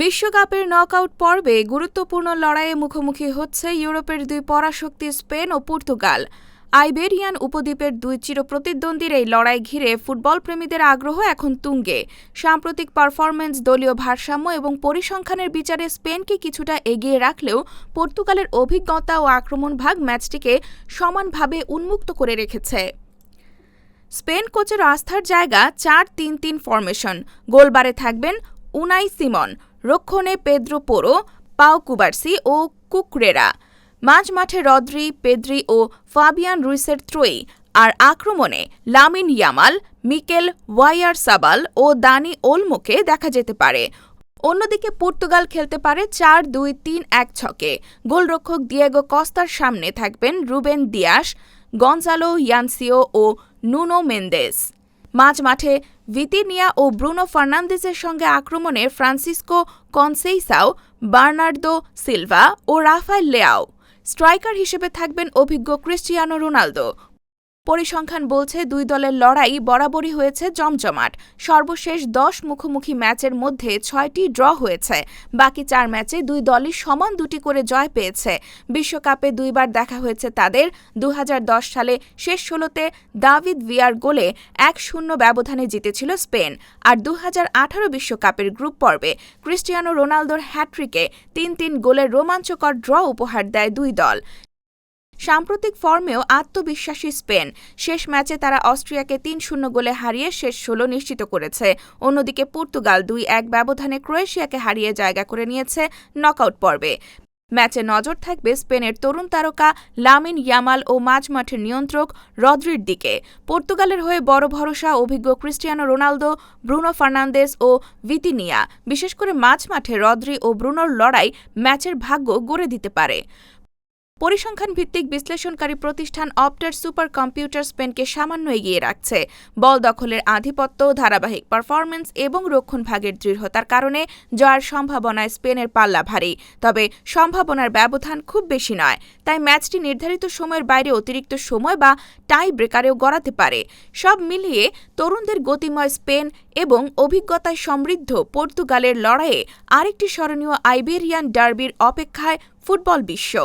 বিশ্বকাপের নকআউট পর্বে গুরুত্বপূর্ণ লড়াইয়ে মুখোমুখি হচ্ছে ইউরোপের দুই পরাশক্তি স্পেন ও পর্তুগাল। আইবেরিয়ান উপদ্বীপের দুই চিরপ্রতিদ্বন্দ্বীর এই লড়াই ঘিরে ফুটবল প্রেমীদের আগ্রহ এখন তুঙ্গে। সাম্প্রতিক পারফরম্যান্স, দলীয় ভারসাম্য এবং পরিসংখ্যানের বিচারে স্পেনকে কিছুটা এগিয়ে রাখলেও পর্তুগালের অভিজ্ঞতা ও আক্রমণ ভাগ ম্যাচটিকে সমানভাবে উন্মুক্ত করে রেখেছে। স্পেন কোচের আস্থার জায়গা 4-3-3 ফরমেশন। গোলবারে থাকবেন উনাই সিমন, রক্ষণে পেদ্রো পোরো, পাও কুবার্সি ও কুকরেরা, মাঝমাঠে রদ্রি, পেদ্রি ও ফাবিয়ান রুইসের ত্রয়ী, আর আক্রমণে লামিন ইয়ামাল, মিকেল ওয়াইয়ারসাবাল ও দানি ওলমোকে দেখা যেতে পারে। অন্যদিকে পর্তুগাল খেলতে পারে 4-2-3-1 ছকে। গোলরক্ষক দিয়েগো কস্তার সামনে থাকবেন রুবেন দিয়াস, গনজালো ইয়ানসিও ও নুনো মেন্দেস। মাঝমাঠে ভিতিনিয়া ও ব্রুনো ফার্নান্দেজের সঙ্গে আক্রমণে ফ্রান্সিসকো কনসেইসাও, বার্নার্দো সিলভা ও রাফায়েল লেয়াও। স্ট্রাইকার হিসেবে থাকবেন অভিজ্ঞ ক্রিস্টিয়ানো রোনালদো। পরিসংখ্যান বলছে দুই দলের লড়াই বরাবরই হয়েছে জমজমাট। সর্বশেষ 10 মুখোমুখি ম্যাচের মধ্যে 6টি ড্র হয়েছে। বাকি 4 ম্যাচে দুই দলই সমান 2টি করে জয় পেয়েছে। বিশ্বকাপে দুইবার দেখা হয়েছে তাদের। 2010 সালে শেষ 16তে দাভিদ ভিয়ার গোলে 1-0 ব্যবধানে জিতেছিল স্পেন। আর 2018 বিশ্বকাপের গ্রুপ পর্বে ক্রিস্টিয়ানো রোনালদোর হ্যাট্রিকে 3-3 গোলের রোমাঞ্চকর ড্র উপহার দেয় দুই দল। সাম্প্রতিক ফর্মেও আত্মবিশ্বাসী স্পেন। শেষ ম্যাচে তারা অস্ট্রিয়াকে 3-0 গোলে হারিয়ে শেষ 16 নিশ্চিত করেছে। অন্যদিকে পর্তুগাল 2-1 ব্যবধানে ক্রোয়েশিয়াকে হারিয়ে জায়গা করে নিয়েছে নকআউট পর্বে। ম্যাচে নজর থাকবে স্পেনের তরুণ তারকা লামিন ইয়ামাল ও মাঝমাঠের নিয়ন্ত্রক রদ্রির দিকে। পর্তুগালের হয়ে বড় ভরসা অভিজ্ঞ ক্রিস্টিয়ানো রোনালদো, ব্রুনো ফার্নান্দেজ ও ভিতিনিয়া। বিশেষ করে মাঝমাঠে রদ্রি ও ব্রুনোর লড়াই ম্যাচের ভাগ্য গড়ে দিতে পারে। পরিসংখ্যান ভিত্তিক বিশ্লেষণকারী প্রতিষ্ঠান অপ্টার সুপার কম্পিউটার স্পেনকে সামান্য এগিয়ে রাখছে। বল দখলের আধিপত্য, ধারাবাহিক পারফরম্যান্স এবং রক্ষণভাগের দৃঢ়তার কারণে জয়ের সম্ভাবনায় স্পেনের পাল্লা ভারী। তবে সম্ভাবনার ব্যবধান খুব বেশি নয়, তাই ম্যাচটি নির্ধারিত সময়ের বাইরে অতিরিক্ত সময় বা টাই ব্রেকারেও গড়াতে পারে। সব মিলিয়ে তরুণদের গতিময় স্পেন এবং অভিজ্ঞতায় সমৃদ্ধ পর্তুগালের লড়াইয়ে আরেকটি স্মরণীয় আইবেরিয়ান ডার্বির অপেক্ষায় ফুটবল বিশ্ব।